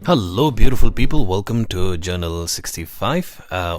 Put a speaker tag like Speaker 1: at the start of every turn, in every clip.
Speaker 1: Hello beautiful people, welcome to journal 65।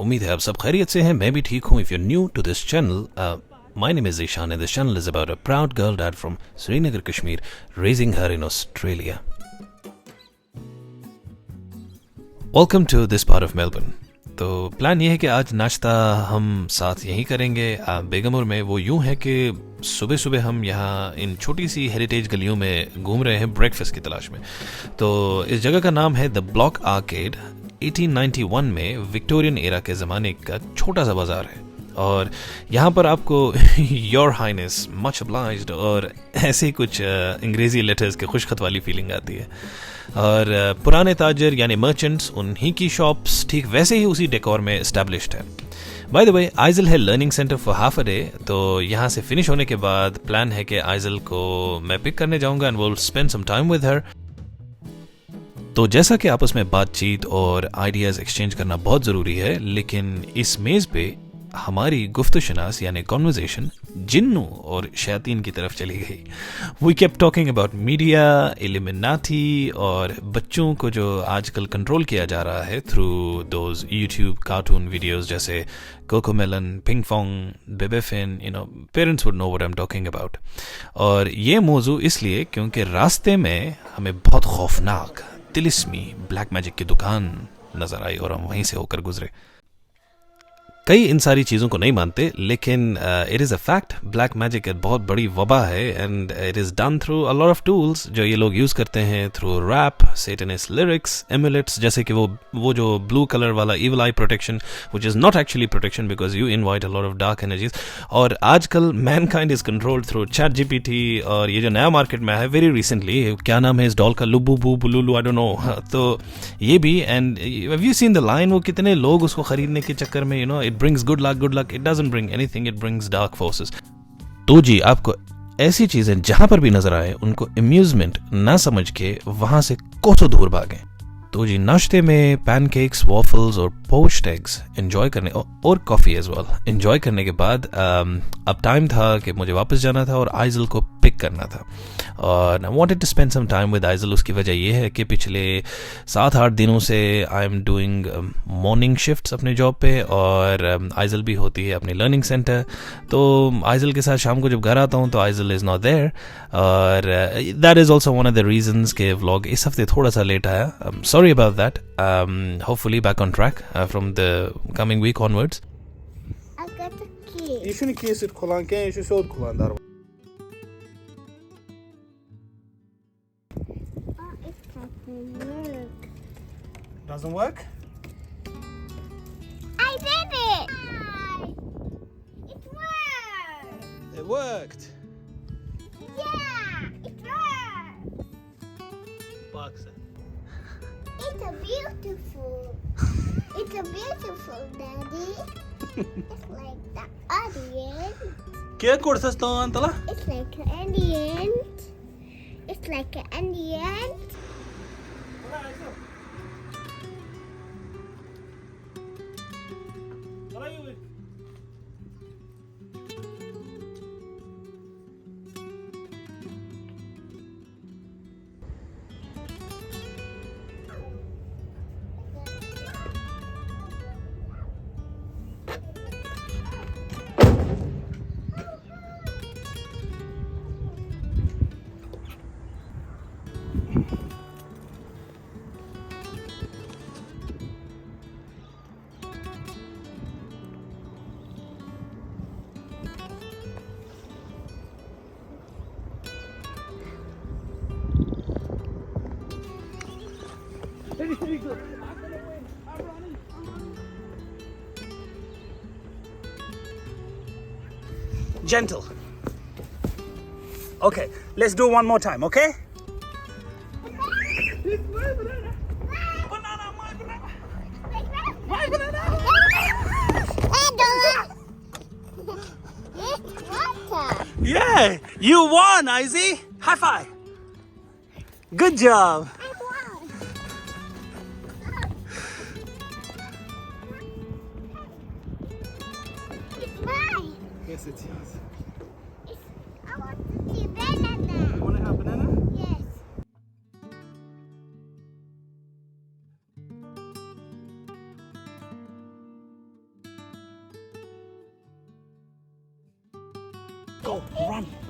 Speaker 1: उम्मीद है आप सब खैरियत से हैं। मैं भी ठीक हूँ। If you new to this channel, my name is Ishan and this channel is about a proud girl dad from Srinagar, Kashmir, raising her in Australia. Welcome to this part of Melbourne. तो plan ये है कि आज नाश्ता हम साथ यहीं करेंगे बेगमपुर में। वो यूं है कि सुबह सुबह हम यहाँ इन छोटी सी हेरिटेज गलियों में घूम रहे हैं ब्रेकफास्ट की तलाश में। तो इस जगह का नाम है द ब्लॉक आर्केड। 1891 में विक्टोरियन एरा के ज़माने का छोटा सा बाज़ार है और यहाँ पर आपको योर हाइनेस, मच obliged और ऐसे ही कुछ अंग्रेज़ी लेटर्स के खुशखत वाली फीलिंग आती है। और पुराने ताजर यानी मर्चेंट्स, उन्हीं की शॉप्स ठीक वैसे ही उसी डेकोर में एस्टैब्लिश्ड है। बाय द वे, आइजल है learning centre for half a day. तो यहाँ से फिनिश होने के बाद प्लान है कि आइजल को मैं पिक करने जाऊँगा and will spend some time with her. तो जैसा कि आपस में बातचीत और आइडियाज़ एक्सचेंज करना बहुत ज़रूरी है, लेकिन इस मेज़ पे हमारी गुफ्तशनास यानी कॉन्वर्जेशन जिन्नू और शैतान की तरफ चली गई। We kept talking about media, illuminati और बच्चों को जो आजकल कंट्रोल किया जा रहा है through those YouTube cartoon videos जैसे Cocomelon, Pinkfong, Bebefinn. Parents would know what I am talking about. और ये मौजू इसलिए क्योंकि रास्ते में हमें बहुत खौफनाक तिलिस्मी ब्लैक मैजिक की दुकान नजर आई और हम वहीं से होकर गुजरे। कई इन सारी चीज़ों को नहीं मानते, लेकिन it is a fact, black magic एक बहुत बड़ी वबा है and it is done through a lot of tools जो ये लोग यूज़ करते हैं, थ्रू रैप, सेटनिस्ट लिरिक्स, एमुलेट्स, जैसे कि वो जो ब्लू कलर वाला evil I protection which is not actually protection because you invite a lot of dark energies. और आजकल Mankind is controlled through chat GPT और ये जो नया मार्केट में है वेरी रिसेंटली, क्या नाम है इस डॉल का, लुबू बू बुलुलू, आई डोंट नो। तो ये भी, and have you seen the line, वो कितने लोग उसको खरीदने के चक्कर में it brings good luck, it doesn't bring anything, it brings dark forces. तो जी, आपको ऐसी चीजें जहां पर भी नजर आए उनको अम्यूजमेंट ना समझ के वहां से कोसों दूर भागें। तो जी, नाश्ते में पैनकेक्स, वॉफल्स और पोच्ड एग्स एंजॉय करने और कॉफी एज वेल एंजॉय करने के बाद अब टाइम था कि मुझे वापस जाना था और आइजल को पिक करना था। और I wanted to spend some time with Aizal. उसकी वजह यह है कि पिछले 7-8 दिनों से I am doing morning shifts अपने जॉब पे और आइजल भी होती है अपने लर्निंग सेंटर। तो आइजल के साथ शाम को जब घर आता हूँ तो आइजल इज़ नॉट देयर और that is also one of the reasons के व्लॉग इस हफ्ते थोड़ा सा लेट आया। Sorry about that. Hopefully back on track from the coming week onwards.
Speaker 2: I got the key.
Speaker 3: You shouldn't kiss it kullanken, you should show kullandar.
Speaker 2: Oh, it doesn't work.
Speaker 3: Doesn't work?
Speaker 2: I did it! It worked!
Speaker 3: It worked.
Speaker 2: Yeah, it worked!
Speaker 3: Boxer.
Speaker 2: It's a beautiful, Daddy. It's like the audience.
Speaker 3: Kya korsas to antala?
Speaker 2: It's like an onion. It's like an onion.
Speaker 3: Gentle. Okay, let's do one more time, okay? Yeah, you won, Izzy. High five. Good job.
Speaker 2: It's mine.
Speaker 3: Yes, it's yours.
Speaker 2: I want to see banana.
Speaker 3: You want to have banana?
Speaker 2: Yes.
Speaker 3: Go,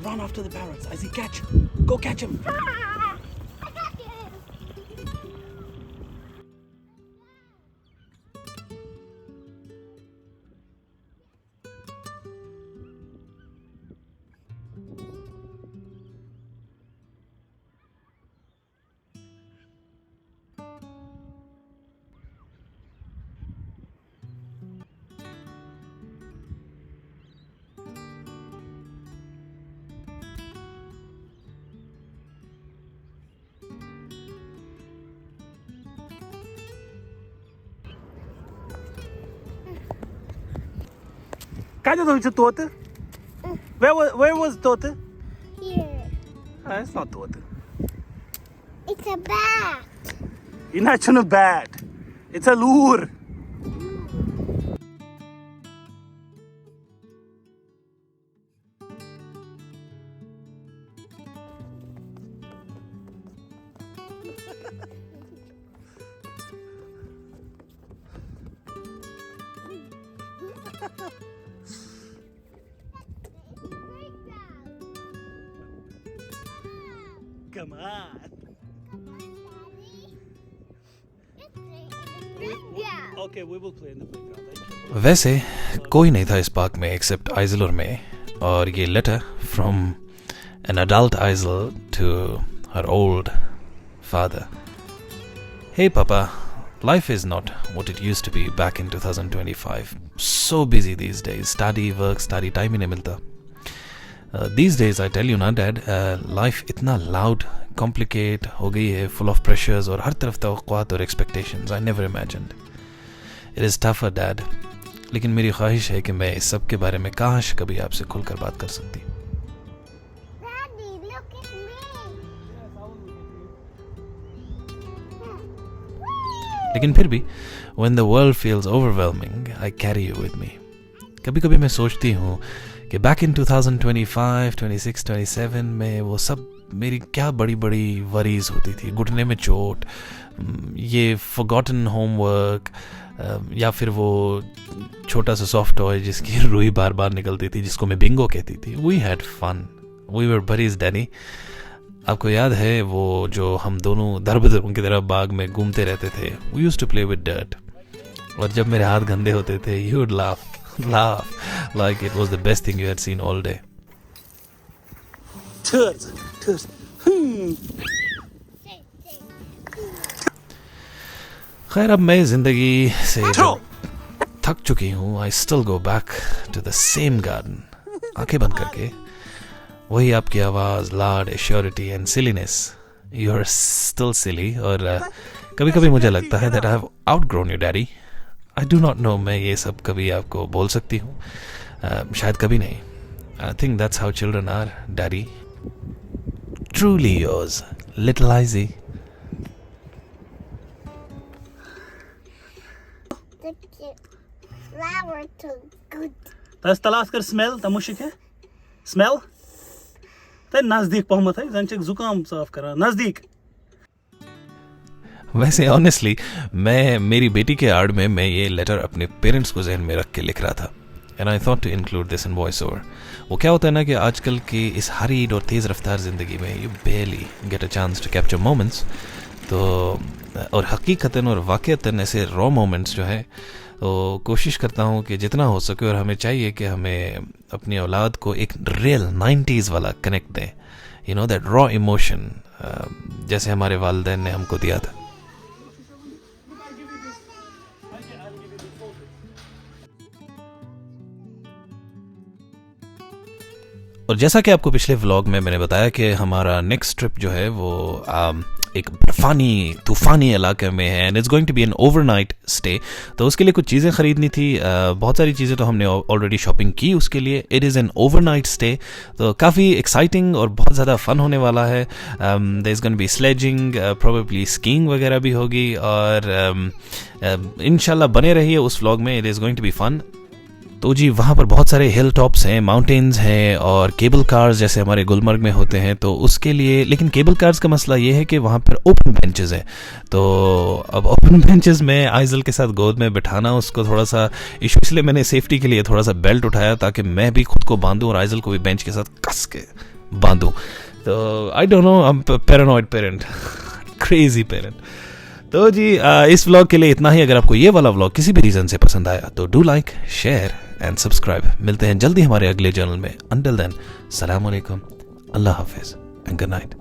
Speaker 3: run after the parrots. Izzy, catch. Go catch him.
Speaker 2: I got you.
Speaker 3: Kind of the Tote? Where was Tote?
Speaker 2: Here.
Speaker 3: It's not Tote.
Speaker 2: It's a bat.
Speaker 3: You're not a bat. It's a lure. Come on. Okay, we will play in the playground. Thank you.
Speaker 1: वैसे कोई नहीं था इस park में accept Aizawl और मैं, और ये letter from an adult Aizal to her old father. Hey Papa, life is not what it used to be back in 2025. So busy these days. Study, work, time ही नहीं मिलता. These days I tell you ना Dad, life इतना loud, complicate हो गई है, full of pressures और हर तरफ तवक्कुआत और expectations I never imagined. It is tougher Dad. लेकिन मेरी ख्वाहिश है कि मैं इस सब के बारे में काश कभी आपसे खुलकर बात कर सकती.
Speaker 2: Daddy, look at me.
Speaker 1: लेकिन फिर भी when the world feels overwhelming, I carry you with me. कभी कभी मैं सोचती हूँ कि back in 2025, 26, 27 में वो सब मेरी क्या बड़ी बड़ी वरीज होती थी. घुटने में चोट, ये forgotten homework, या फिर वो छोटा सा सॉफ्ट टॉय जिसकी रुई बार बार निकलती थी, जिसको मैं बिंगो कहती थी. We had fun. We were buddies, Danny. आपको याद है वो जो हम दोनों दरबदरों की तरह बाग में घूमते रहते थे. We used to play with dirt. और जब मेरे हाथ गंदे होते थे, you would laugh like it was the best thing you had seen all day.
Speaker 3: Turds.
Speaker 1: खैर अब मैं जिंदगी से थक चुकी हूँ. I still go back to the same garden. आंखें बंद करके वही आपकी आवाज, लाड, assurity and silliness. You are still silly. और कभी कभी मुझे लगता है that I have outgrown you, Daddy. I do not know मैं ये सब कभी आपको बोल सकती हूँ. शायद कभी नहीं. I think that's how children are, Daddy. Truly yours, little Izzy.
Speaker 2: The flower too good.
Speaker 3: तस तलाश कर स्मेल तमुशिक है. स्मेल ते नजदीक पहुंच है जंचक जुकाम साफ करा नजदीक.
Speaker 1: वैसे ऑनेस्टली मैं मेरी बेटी के आड़ में मैं ये लेटर अपने पेरेंट्स को जहन में रख के लिख रहा था. And I thought to include this in voice over. वो क्या होता है ना कि आजकल की इस हरीड और तेज़ रफ्तार ज़िंदगी में you barely get a chance to capture moments. तो और हकीकतन और वाक़तन ऐसे रॉ मोमेंट्स जो है तो कोशिश करता हूँ कि जितना हो सके, और हमें चाहिए कि हमें अपनी औलाद को एक रियल 90s वाला कनेक्ट दें. You know that raw emotion जैसे हमारे वालिदैन ने हमको दिया था. और जैसा कि आपको पिछले व्लॉग में मैंने बताया कि हमारा नेक्स्ट ट्रिप जो है वो एक बर्फानी तूफ़ानी इलाके में है. And it's going to be an overnight stay. तो उसके लिए कुछ चीज़ें ख़रीदनी थी. बहुत सारी चीज़ें तो हमने ऑलरेडी शॉपिंग की उसके लिए. It is an overnight stay. तो काफ़ी एक्साइटिंग और बहुत ज़्यादा फ़न होने वाला है. There is going to be sledging, probably skiing वगैरह भी होगी. और इंशाल्लाह बने रहिए उस व्लॉग में. It is going to be fun. तो जी वहाँ पर बहुत सारे हिल टॉप्स हैं, माउंटेन्स हैं और केबल कार्स जैसे हमारे गुलमर्ग में होते हैं, तो उसके लिए लेकिन केबल कार्स का मसला ये है कि वहाँ पर ओपन बेंचेस हैं। तो अब ओपन बेंचेस में आइजल के साथ गोद में बिठाना उसको थोड़ा सा इशू, इसलिए मैंने सेफ्टी के लिए थोड़ा सा बेल्ट उठाया ताकि मैं भी खुद को बांधूँ और आइजल को भी बेंच के साथ कस के बांधूँ। तो I don't know, I am paranoid parent, crazy parent. तो जी इस व्लॉग के लिए इतना ही। अगर आपको ये वाला व्लॉग किसी भी रीज़न से पसंद आया तो do like, share and subscribe. मिलते हैं जल्दी हमारे अगले चैनल में। अंटिल देन, सलाम अलैकुम, अल्लाह हाफिज़ एंड गुड नाइट।